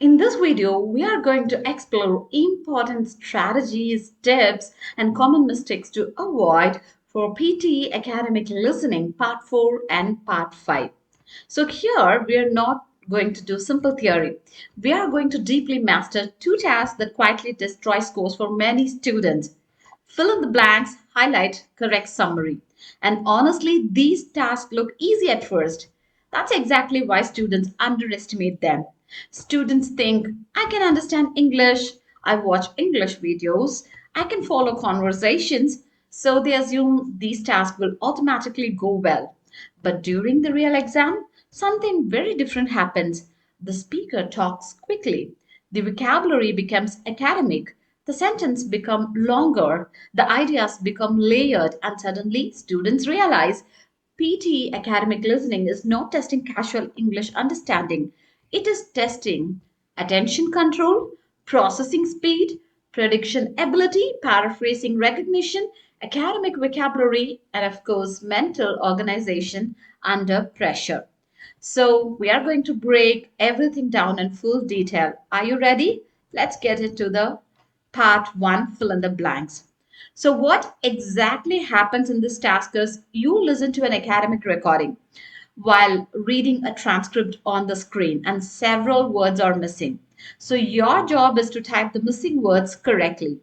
In this video, we are going to explore important strategies, tips, and common mistakes to avoid for PTE academic listening part 4 and part 5. So here we are not going to do simple theory. We are going to deeply master two tasks that quietly destroy scores for many students. Fill in the blanks, highlight, correct summary. And honestly, these tasks look easy at first. That's exactly why students underestimate them. Students think, I can understand English, I watch English videos, I can follow conversations, so they assume these tasks will automatically go well. But during the real exam, something very different happens. The speaker talks quickly, the vocabulary becomes academic, the sentence become longer, the ideas become layered, and suddenly students realize PTE academic listening is not testing casual English understanding. It is testing attention control, processing speed, prediction ability, paraphrasing recognition, academic vocabulary, and of course, mental organization under pressure. So, we are going to break everything down in full detail. Are you ready? Let's get into the part 1, fill in the blanks. So, what exactly happens in this task is you listen to an academic recording while reading a transcript on the screen, and several words are missing. So, your job is to type the missing words correctly.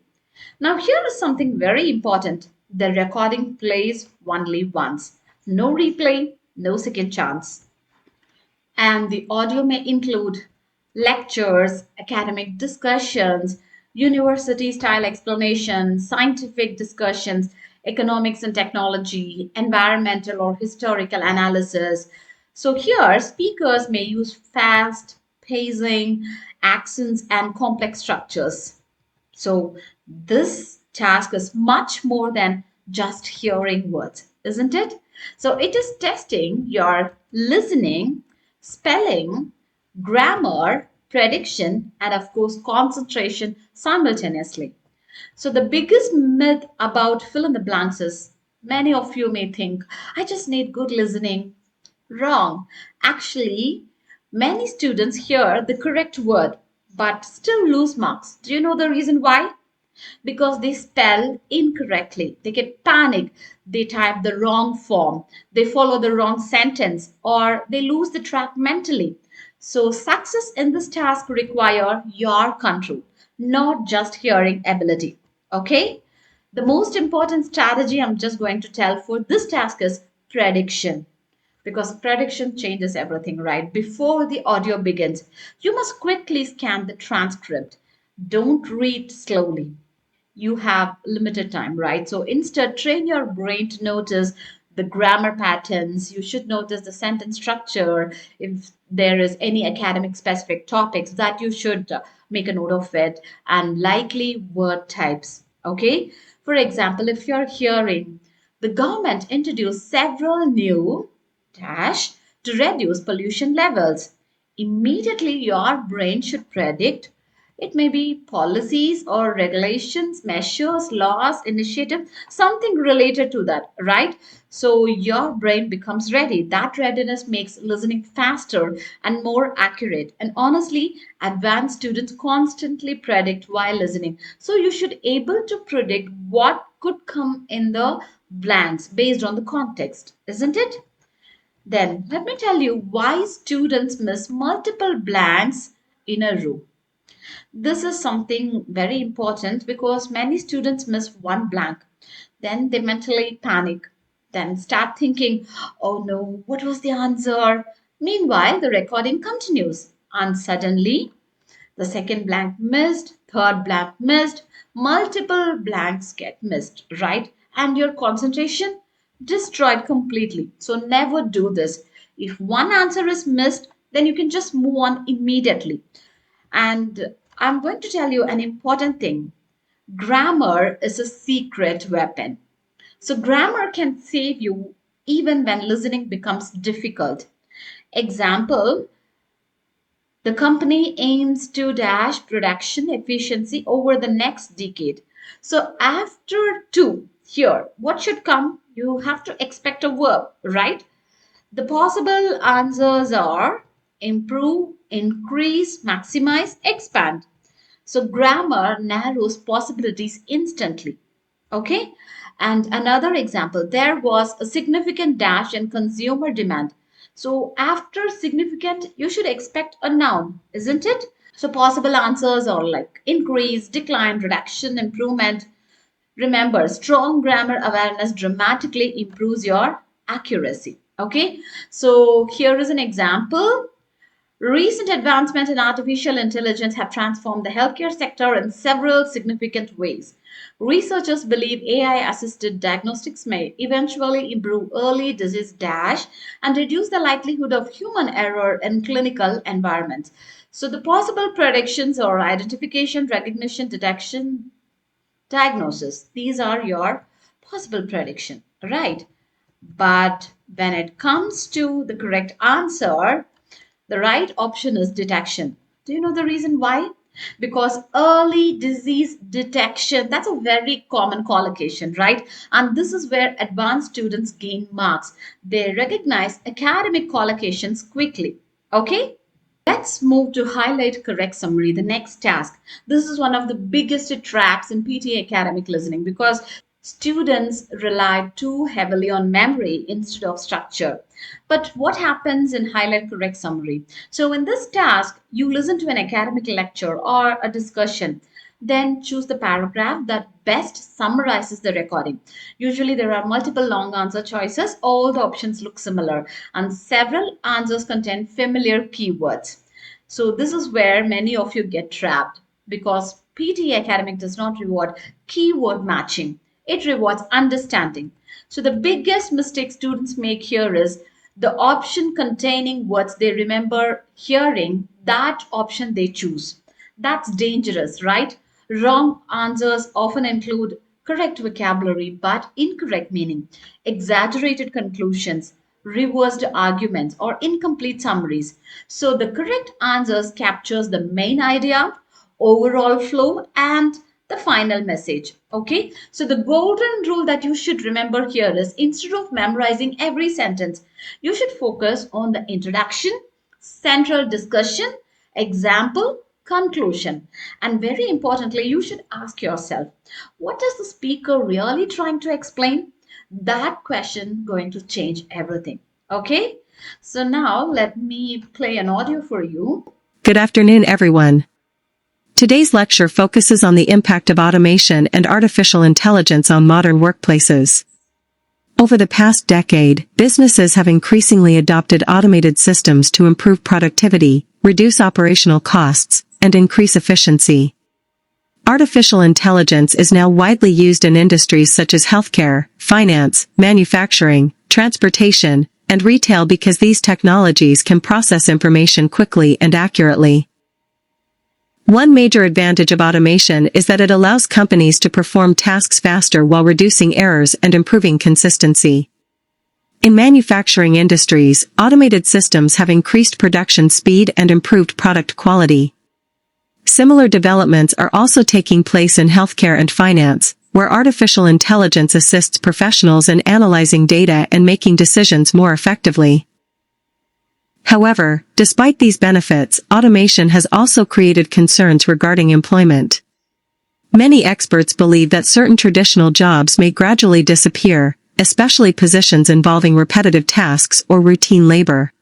Now, here is something very important: the recording plays only once, no replay, no second chance. And the audio may include lectures, academic discussions, university style explanations, scientific discussions, economics and technology, environmental or historical analysis. So, here speakers may use fast pacing, accents, and complex structures. So, this task is much more than just hearing words, isn't it? So, it is testing your listening, spelling, grammar, prediction, and of course, concentration simultaneously. So, the biggest myth about fill in the blanks is many of you may think, I just need good listening. Wrong. Actually, many students hear the correct word but still lose marks. Do you know the reason why? Because they spell incorrectly. They get panic. They type the wrong form. They follow the wrong sentence or they lose the track mentally. So success in this task require your control, not just hearing ability. Okay? The most important strategy I'm just going to tell for this task is prediction, because prediction changes everything. Right before the audio begins, you must quickly scan the transcript. Don't read slowly. You have limited time, right? So instead, train your brain to notice the grammar patterns. You should notice the sentence structure. If there is any academic specific topics that you should make a note of it, and likely word types. Okay. For example, if you're hearing the government introduced several new dash to reduce pollution levels, immediately your brain should predict it may be policies or regulations, measures, laws, initiative, something related to that, right? So your brain becomes ready. That readiness makes listening faster and more accurate. And honestly, advanced students constantly predict while listening. So you should able to predict what could come in the blanks based on the context, isn't it? Then let me tell you why students miss multiple blanks in a row. This is something very important because many students miss one blank. Then they mentally panic. Then start thinking, oh no, what was the answer? Meanwhile, the recording continues. And suddenly, the second blank missed, third blank missed, multiple blanks get missed, right? And your concentration destroyed completely. So never do this. If one answer is missed, then you can just move on immediately. And I'm going to tell you an important thing: grammar is a secret weapon. So, grammar can save you even when listening becomes difficult. Example: the company aims to dash production efficiency over the next decade. So, after to here, what should come? You have to expect a verb, right? The possible answers are improve, increase, maximize, expand. So grammar narrows possibilities instantly. Okay? And another example, there was a significant dash in consumer demand. So after significant, you should expect a noun, isn't it? So possible answers are like increase, decline, reduction, improvement. Remember, strong grammar awareness dramatically improves your accuracy. Okay? So here is an example. Recent advancements in artificial intelligence have transformed the healthcare sector in several significant ways. Researchers believe AI assisted diagnostics may eventually improve early disease dash and reduce the likelihood of human error in clinical environments. So, the possible predictions are identification, recognition, detection, diagnosis. These are your possible prediction, right? But when it comes to the correct answer, the right option is detection. Do you know the reason why? Because early disease detection, that's a very common collocation, right? And this is where advanced students gain marks. They recognize academic collocations quickly. Okay? Let's move to highlight correct summary, the next task. This is one of the biggest traps in PTA academic listening because students rely too heavily on memory instead of structure. But what happens in highlight correct summary? So, in this task, you listen to an academic lecture or a discussion. Then choose the paragraph that best summarizes the recording. Usually, there are multiple long answer choices. All the options look similar, and several answers contain familiar keywords. So, this is where many of you get trapped because PTE Academic does not reward keyword matching, it rewards understanding. So, the biggest mistake students make here is the option containing words they remember hearing, that option they choose. That's dangerous, right? Wrong answers often include correct vocabulary but incorrect meaning, exaggerated conclusions, reversed arguments, or incomplete summaries. So the correct answers captures the main idea, overall flow, and the final message. Okay, so the golden rule that you should remember here is instead of memorizing every sentence, you should focus on the introduction, central discussion, example, conclusion. And very importantly, you should ask yourself, what is the speaker really trying to explain? That question going to change everything. Okay? So now let me play an audio for you. Good afternoon, everyone. Today's lecture focuses on the impact of automation and artificial intelligence on modern workplaces. Over the past decade, businesses have increasingly adopted automated systems to improve productivity, reduce operational costs, and increase efficiency. Artificial intelligence is now widely used in industries such as healthcare, finance, manufacturing, transportation, and retail because these technologies can process information quickly and accurately. One major advantage of automation is that it allows companies to perform tasks faster while reducing errors and improving consistency. In manufacturing industries, automated systems have increased production speed and improved product quality. Similar developments are also taking place in healthcare and finance, where artificial intelligence assists professionals in analyzing data and making decisions more effectively. However, despite these benefits, automation has also created concerns regarding employment. Many experts believe that certain traditional jobs may gradually disappear, especially positions involving repetitive tasks or routine labor.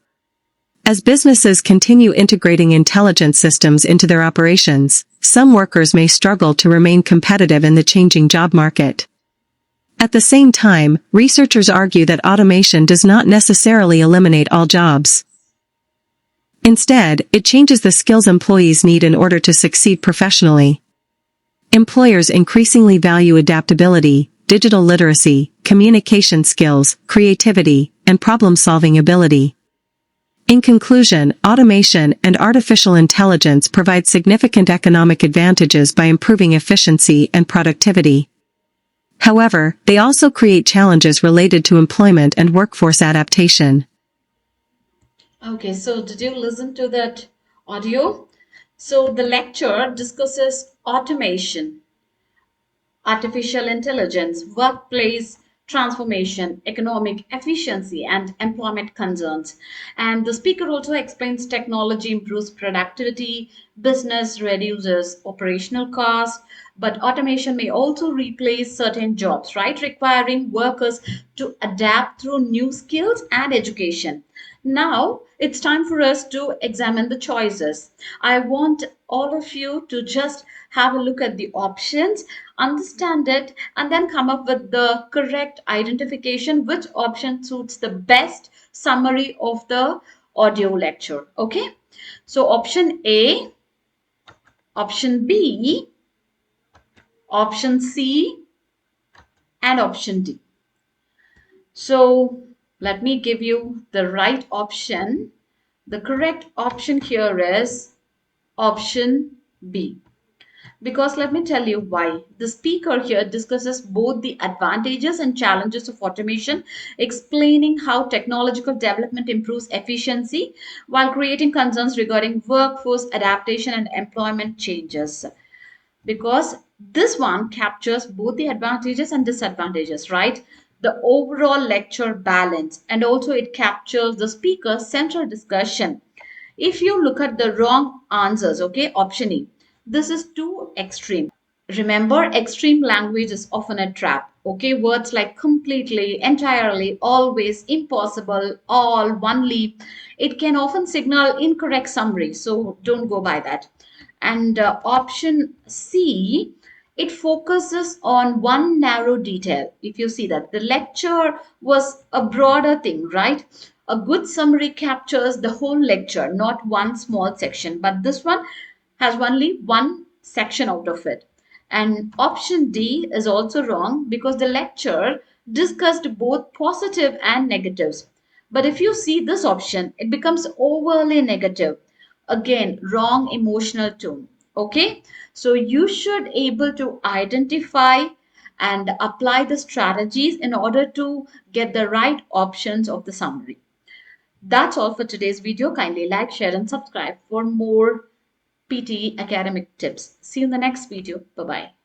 As businesses continue integrating intelligence systems into their operations, some workers may struggle to remain competitive in the changing job market. At the same time, researchers argue that automation does not necessarily eliminate all jobs. Instead, it changes the skills employees need in order to succeed professionally. Employers increasingly value adaptability, digital literacy, communication skills, creativity, and problem-solving ability. In conclusion, automation and artificial intelligence provide significant economic advantages by improving efficiency and productivity. However, they also create challenges related to employment and workforce adaptation. Okay, so did you listen to that audio? So the lecture discusses automation, artificial intelligence, workplace transformation, economic efficiency, and employment concerns. And the speaker also explains technology improves productivity, business reduces operational costs, but automation may also replace certain jobs, right? Requiring workers to adapt through new skills and education. Now it's time for us to examine the choices. I want all of you to just have a look at the options, understand it, and then come up with the correct identification which option suits the best summary of the audio lecture. Okay, so option A, option B, option C, and option D. So let me give you the right option. The correct option here is option B. Because let me tell you why. The speaker here discusses both the advantages and challenges of automation, explaining how technological development improves efficiency while creating concerns regarding workforce adaptation and employment changes. Because this one captures both the advantages and disadvantages, right? The overall lecture balance, and also it captures the speaker's central discussion. If you look at the wrong answers, okay, option E, this is too extreme. Remember, extreme language is often a trap. Okay, words like completely, entirely, always, impossible, all, only, it can often signal incorrect summary. So don't go by that. And option C, it focuses on one narrow detail. If you see that the lecture was a broader thing, right? A good summary captures the whole lecture, not one small section. But this one has only one section out of it. And option D is also wrong because the lecture discussed both positive and negatives. But if you see this option, it becomes overly negative. Again, wrong emotional tone. Okay? So you should able to identify and apply the strategies in order to get the right options of the summary. That's all for today's video. Kindly like, share, and subscribe for more PTE academic tips. See you in the next video. Bye bye.